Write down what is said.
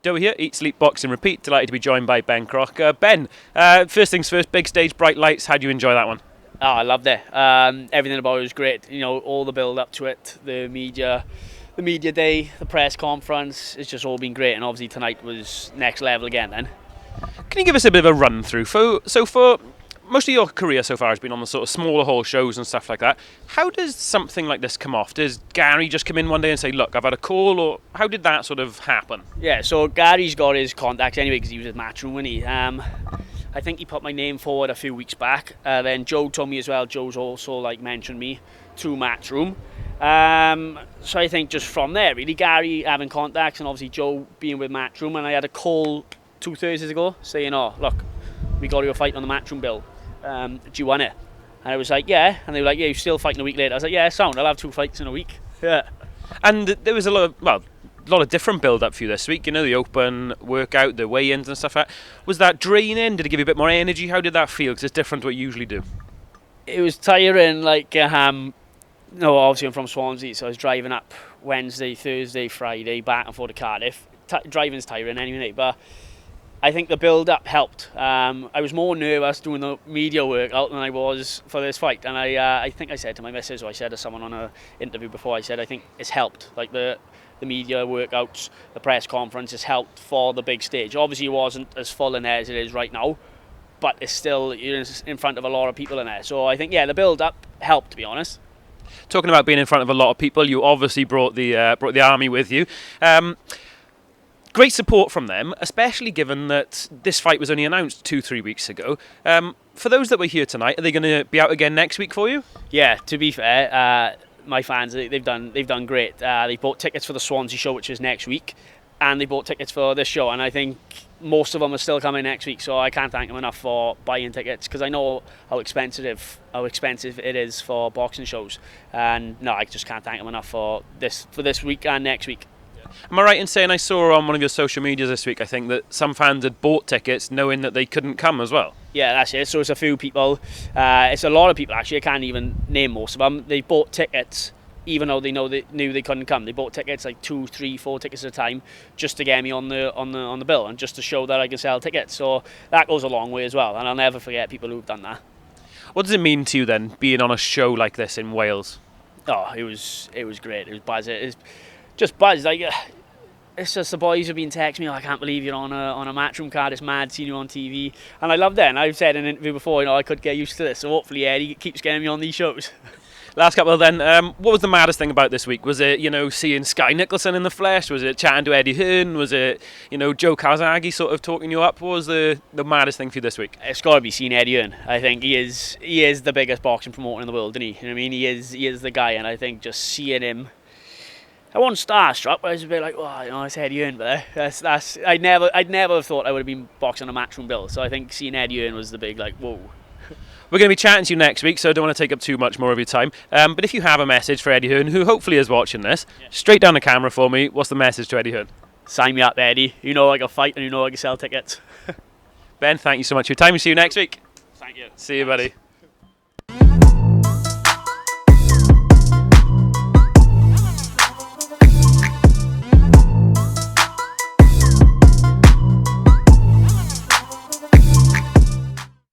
Joe here, Eat, Sleep, Box and Repeat. Delighted to be joined by Ben Crocker. Ben, first things first, big stage, bright lights. How do you enjoy that one? Oh, I loved it. Everything about it was great. You know, all the build up to it, the media day, the press conference, it's just all been great. And obviously tonight was next level again then. Can you give us a bit of a run through? For most of your career so far has been on the sort of smaller hall shows and stuff like that. How does something like this come off? Does Gary just come in one day and say, look, I've had a call, or how did that sort of happen? Yeah, so Gary's got his contacts anyway because he was at Matchroom, wasn't he? I think he put my name forward a few weeks back. Then Joe told me as well. Joe's also mentioned me through Matchroom. So I think just from there, really, Gary having contacts and obviously Joe being with Matchroom, and I had a call 2 Thursdays ago saying, oh, look, we got you a fight on the Matchroom bill. Do you want it? And I was like, yeah. And they were like, yeah, you're still fighting a week later. I was like, yeah, sound. I'll have 2 fights in a week. Yeah. And there was a lot of different build-up for you this week. You know, the open workout, the weigh-ins and stuff like that. Was that draining? Did it give you a bit more energy? How did that feel? Because it's different to what you usually do. It was tiring. Obviously I'm from Swansea, so I was driving up Wednesday, Thursday, Friday, back and forth to Cardiff. Driving's tiring anyway, but I think the build-up helped. I was more nervous doing the media workout than I was for this fight. And I think I said to my missus, or I said to someone on an interview before, I said I think it's helped. Like the media workouts, the press conference has helped for the big stage. Obviously it wasn't as full in there as it is right now, but it's still, you're in front of a lot of people in there. So I think, yeah, the build-up helped, to be honest. Talking about being in front of a lot of people, you obviously brought the army with you. Great support from them, especially given that this fight was only announced 2-3 weeks ago. For those that were here tonight, are they going to be out again next week for you? Yeah, to be fair, my fans, they've done great. They bought tickets for the Swansea show, which is next week, and they bought tickets for this show, and I think most of them are still coming next week, so I can't thank them enough for buying tickets, because I know how expensive it is for boxing shows, and no, I just can't thank them enough for this week and next week. Am I right in saying I saw on one of your social medias this week, I think, that some fans had bought tickets knowing that they couldn't come as well? Yeah, that's it. So it's a few people. It's a lot of people, actually. I can't even name most of them. They bought tickets even though they knew they couldn't come. They bought tickets, like 2, 3, 4 tickets at a time, just to get me on the bill and just to show that I can sell tickets. So that goes a long way as well, and I'll never forget people who've done that. What does it mean to you then, being on a show like this in Wales? Oh, it was great. It was buzz. It was just buzz. Like, it's just the boys have been texting me, oh, I can't believe you're on a Matchroom card. It's mad seeing you on TV. And I love that. And I've said in an interview before, I could get used to this. So hopefully Eddie keeps getting me on these shows. Last couple then, what was the maddest thing about this week? Was it, seeing Sky Nicholson in the flesh? Was it chatting to Eddie Hearn? Was it, Joe Kawasaki sort of talking you up? What was the maddest thing for you this week? It's got to be seeing Eddie Hearn. I think he is the biggest boxing promoter in the world, isn't he? You know what I mean? He is the guy, and I think just seeing him, I wasn't starstruck, but I was a bit like, oh, it's Eddie Hearn, but I'd never have thought I would have been boxing a Matchroom bill. So I think seeing Eddie Hearn was the big, whoa. We're going to be chatting to you next week, so I don't want to take up too much more of your time. But if you have a message for Eddie Hearn, who hopefully is watching this, straight down the camera for me, what's the message to Eddie Hearn? Sign me up, Eddie. You know I can fight and you know I can sell tickets. Ben, thank you so much for your time. We'll see you next week. Thank you. See you, buddy.